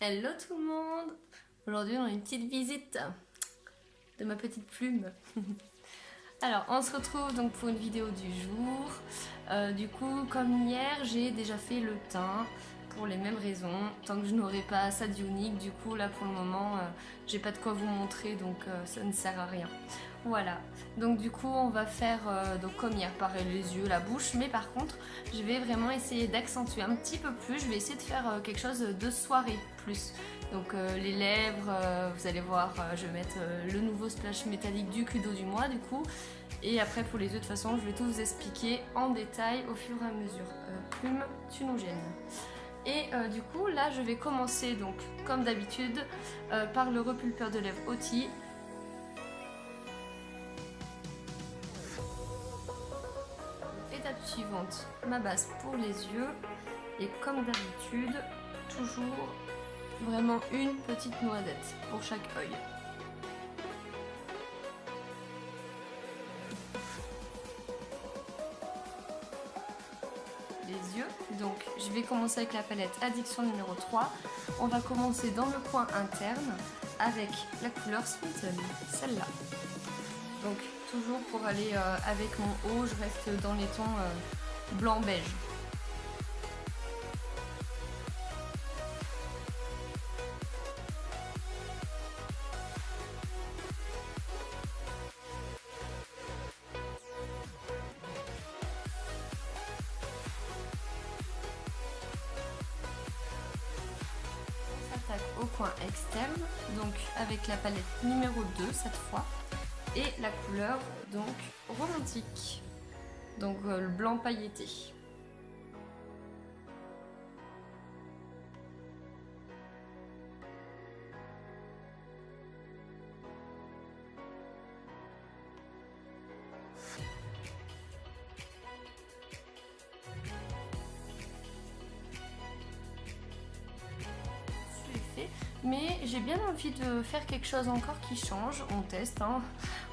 Hello tout le monde. Aujourd'hui on a une petite visite de ma petite plume. Alors on se retrouve donc pour une vidéo du jour. Du coup comme hier j'ai déjà fait le teint pour les mêmes raisons. Tant que je n'aurai pas ça d'unique, du coup là pour le moment j'ai pas de quoi vous montrer, donc ça ne sert à rien. Voilà, donc du coup on va faire donc comme hier, pareil, les yeux, la bouche, mais par contre je vais vraiment essayer d'accentuer un petit peu plus. Je vais essayer de faire quelque chose de soirée plus. Donc les lèvres, vous allez voir, je vais mettre le nouveau splash métallique du Kudo du mois du coup. Et après pour les yeux, de toute façon je vais tout vous expliquer en détail au fur et à mesure. Plume, tu nous gênes. Et du coup là je vais commencer donc comme d'habitude par le repulpeur de lèvres Oti. Étape suivante, ma base pour les yeux. Et comme d'habitude, toujours vraiment une petite noisette pour chaque œil. Les yeux, donc je vais commencer avec la palette Addiction numéro 3. On va commencer dans le coin interne avec la couleur Smitten, celle-là. Donc toujours pour aller avec mon haut, je reste dans les tons blanc-beige. Au coin externe, donc avec la palette numéro 2 cette fois, et la couleur donc romantique, donc le blanc pailleté. Mais j'ai bien envie de faire quelque chose encore qui change, on teste, hein.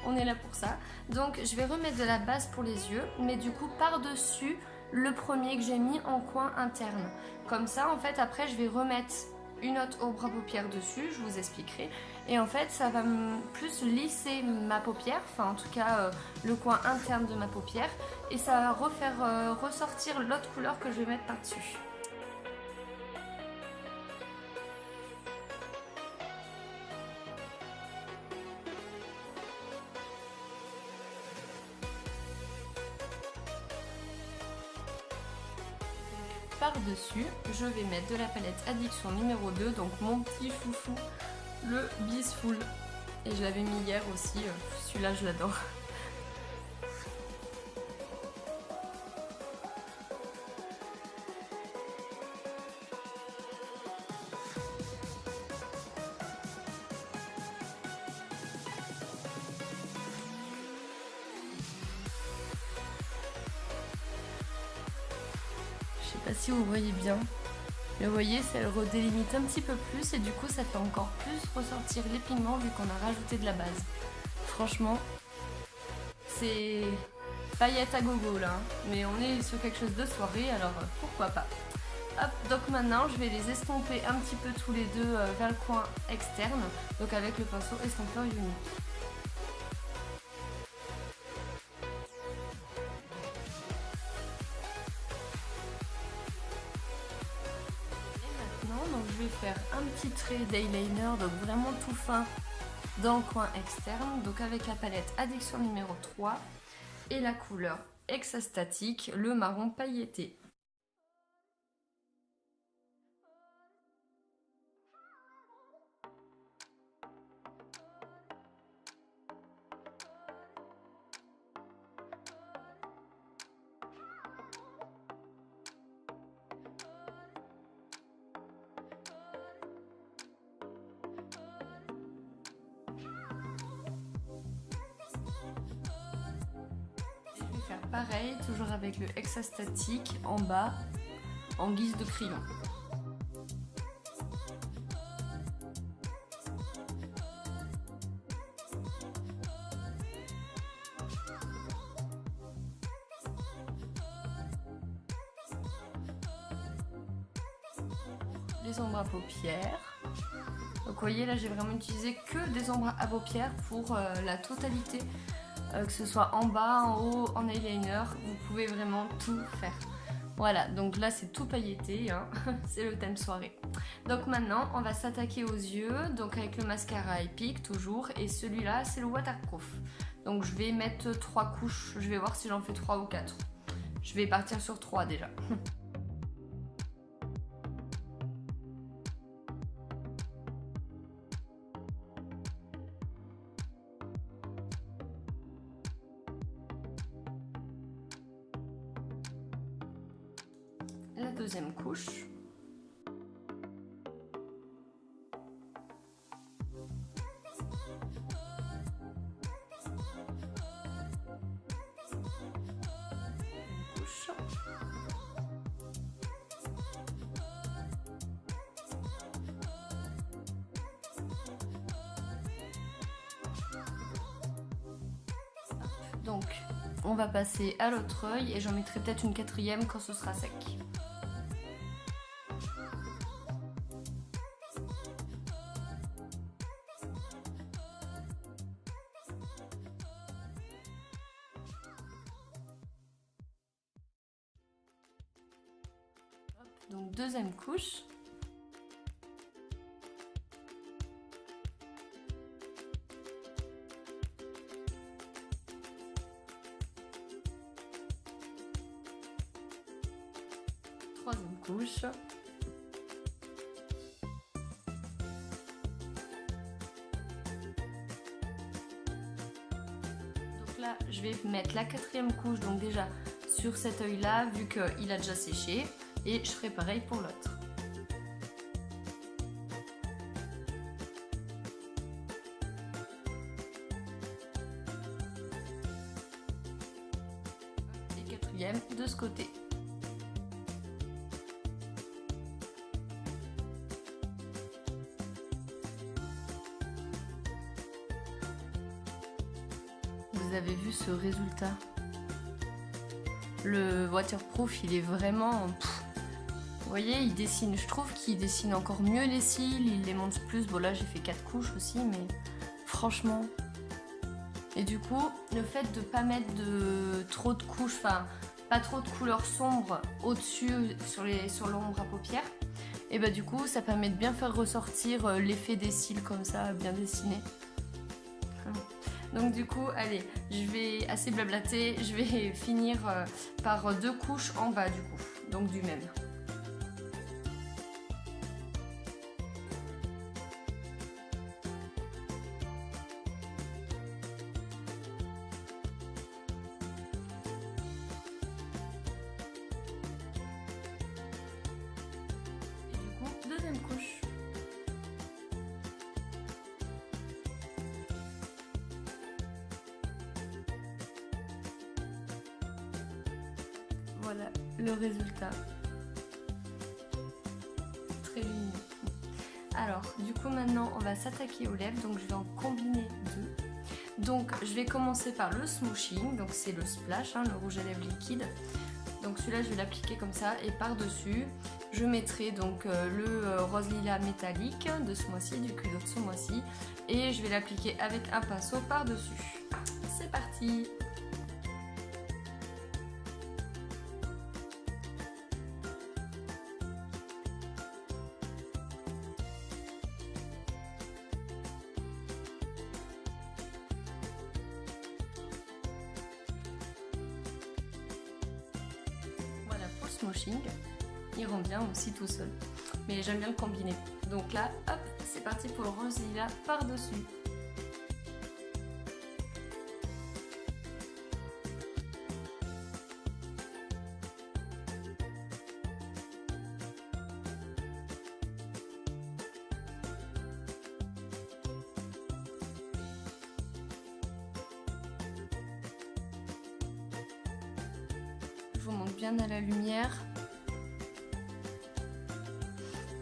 On est là pour ça. Donc je vais remettre de la base pour les yeux, mais du coup par-dessus le premier que j'ai mis en coin interne. Comme ça en fait après je vais remettre une autre ombre à paupières dessus, je vous expliquerai. Et en fait ça va plus lisser ma paupière, enfin en tout cas le coin interne de ma paupière. Et ça va refaire ressortir l'autre couleur que je vais mettre par-dessus. Par-dessus, je vais mettre de la palette Addiction numéro 2, donc mon petit chouchou, le Blissful. Et je l'avais mis hier aussi, celui-là je l'adore. Je sais pas si vous voyez bien, mais vous voyez, ça le redélimite un petit peu plus et du coup ça fait encore plus ressortir les pigments vu qu'on a rajouté de la base. Franchement, c'est paillettes à gogo là, mais on est sur quelque chose de soirée, alors pourquoi pas. Hop, donc maintenant je vais les estomper un petit peu tous les deux vers le coin externe, donc avec le pinceau estompeur unique. Donc je vais faire un petit trait d'eyeliner, donc vraiment tout fin dans le coin externe, donc avec la palette Addiction numéro 3 et la couleur Exastatique, le marron pailleté. Faire pareil, toujours avec le Exastatique en bas, en guise de crayon. les ombres à paupières. Donc vous voyez là j'ai vraiment utilisé que des ombres à paupières pour la totalité, que ce soit en bas, en haut, en eyeliner, vous pouvez vraiment tout faire. Voilà, donc là c'est tout pailleté, hein. C'est le thème soirée. Donc maintenant on va s'attaquer aux yeux, donc avec le mascara Epic toujours, et celui-là c'est le waterproof. Donc je vais mettre 3 couches, je vais voir si j'en fais 3 ou 4. Je vais partir sur 3 déjà. La deuxième couche. Donc, on va passer à l'autre œil et j'en mettrai peut-être une quatrième quand ce sera sec. Donc, deuxième couche. Troisième couche. Donc là, je vais mettre la quatrième couche, donc déjà sur cet œil là, vu qu'il a déjà séché, et je ferai pareil pour l'autre. Et quatrième de ce côté. Vous avez vu ce résultat? Le waterproof, il est vraiment... vous voyez, il dessine, je trouve qu'il dessine encore mieux les cils, il les monte plus. Bon là, j'ai fait 4 couches aussi, mais franchement... Et du coup, le fait de pas mettre trop de couches, enfin, pas trop de couleurs sombres au-dessus sur l'ombre à paupières, et bah du coup, ça permet de bien faire ressortir l'effet des cils comme ça, bien dessiné. Donc du coup, allez, je vais assez blablater, je vais finir par 2 couches en bas du coup, donc du même. Et du coup, deuxième couche. Voilà le résultat. Très lumineux. Alors, du coup, maintenant, on va s'attaquer aux lèvres. Donc, je vais en combiner 2. Donc, je vais commencer par le smooshing. Donc, c'est le splash, hein, le rouge à lèvres liquide. Donc, celui-là, je vais l'appliquer comme ça. Et par-dessus, je mettrai donc le rose lilas métallique de ce mois-ci, du Cudo de ce mois-ci. Et je vais l'appliquer avec un pinceau par-dessus. C'est parti! Smooshing, il rend bien aussi tout seul, mais j'aime bien le combiner. Donc là, hop, c'est parti pour le rose lilas par-dessus. Je vous montre bien à la lumière.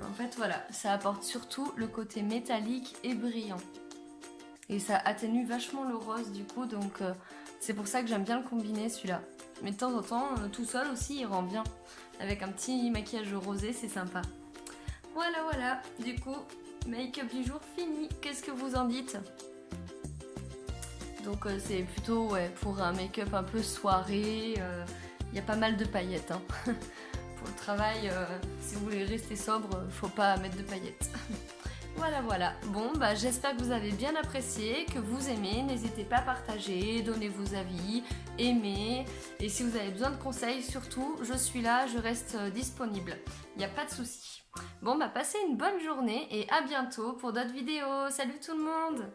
En fait, voilà, ça apporte surtout le côté métallique et brillant. Et ça atténue vachement le rose du coup, donc c'est pour ça que j'aime bien le combiner celui-là. Mais de temps en temps, tout seul aussi, il rend bien. Avec un petit maquillage rosé, c'est sympa. Voilà, du coup, make-up du jour fini. Qu'est-ce que vous en dites? Donc c'est plutôt pour un make-up un peu soirée. Il y a pas mal de paillettes. Hein. Pour le travail, si vous voulez rester sobre, faut pas mettre de paillettes. Voilà. Bon, bah j'espère que vous avez bien apprécié, que vous aimez. N'hésitez pas à partager, donner vos avis, aimer. Et si vous avez besoin de conseils, surtout, je suis là, je reste disponible. Il n'y a pas de souci. Bon, bah passez une bonne journée et à bientôt pour d'autres vidéos. Salut tout le monde!